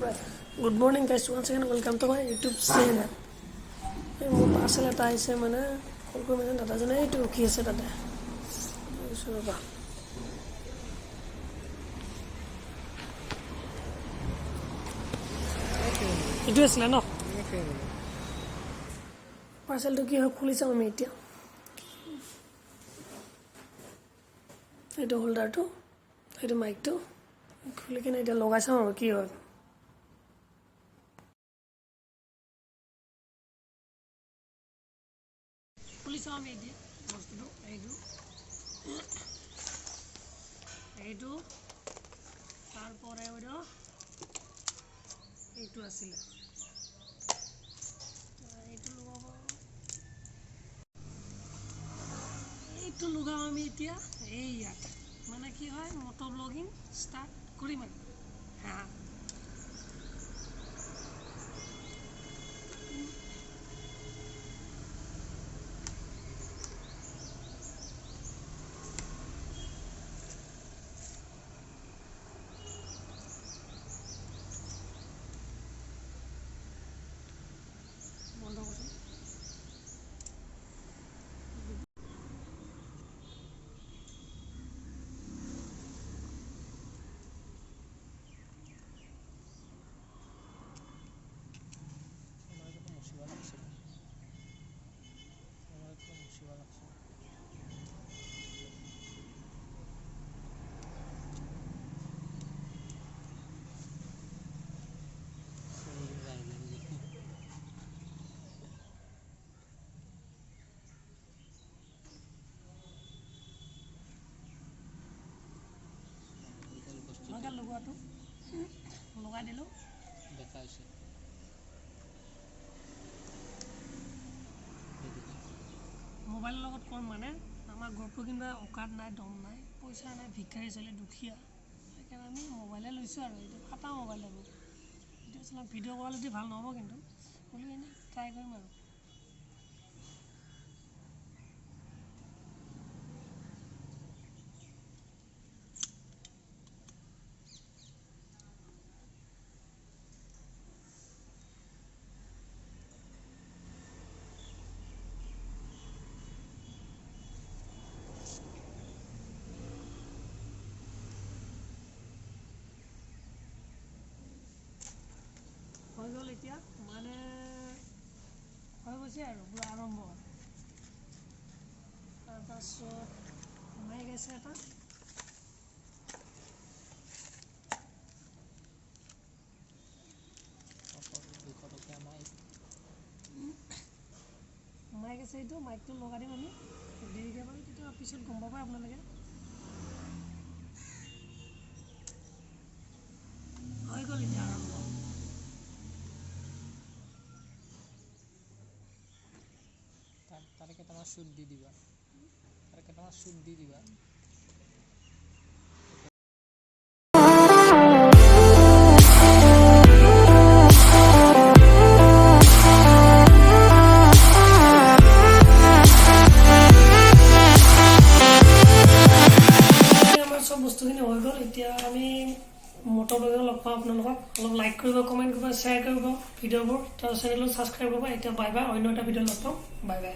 Good morning guys, once again welcome to my YouTube channel. মোৰ parcel এটা আহিছে মানে কল কৰি মানে দাদাজনে এইটো ৰখি আছে তাতে ৰ'বা এইটো আছিলে ন পাৰ্চেলটো কি হয় খুলি চাম আমি এতিয়া এইটো হোল্ডাৰটো এইটো মাইকটো খুলি কিনে এতিয়া লগাই চাম আৰু কি হয় খুলি চাম আমি এতিয়া বস্তুটো এইটো তারপরে এইটো আছিলে এইটো লগাম আমি এতিয়া এই ইয়াত মানে কি হয় মটো ব্লগিং স্টার্ট করিম আর হ্যাঁ বন্ধ করুন লগোৱাটো লগাই দিলোঁ দেখাইছে মোবাইলৰ লগত কম মানে আমাৰ ঘৰটো কিবা অকাত নাই দম নাই পইচা নাই ভিক্ষাৰী চলে দুখীয়া সেইকাৰণে আমি মোবাইলে লৈছোঁ আৰু এইটো ফাটা মোবাইল ল'ব এইটো আচলতে ভিডিঅ' কোৱালিটি ভাল নহ'ব কিন্তু হ'লেও এনেই ট্ৰাই কৰিম আৰু হৈ গ'ল এতিয়া মানে হৈ গৈছে আৰু পুৰা আৰম্ভ তাৰপাছত মাইক আছে এটা মাইক আছে এইটো মাইকটো লগাই দিম আমি দেৰিকৈ বাৰু তেতিয়া পিছত গম পাব আপোনালোকে হৈ গ'ল এতিয়া আৰম্ভ তাৰে কেইটামান শ্বুট দি দিবা সব বস্তুখিনি হৈ গ'ল এতিয়া আমি মটৰ ব্লগত লগ পাওঁ আপোনালোকক অলপ লাইক কৰিব কমেণ্ট কৰিব শ্বেয়াৰ কৰিব ভিডিঅ'বোৰ তাৰ চেনেলটো ছাবস্ক্ৰাইব কৰিব এতিয়া বাই বাই অন্য এটা ভিডিঅ' লগ পাওঁ বাই বাই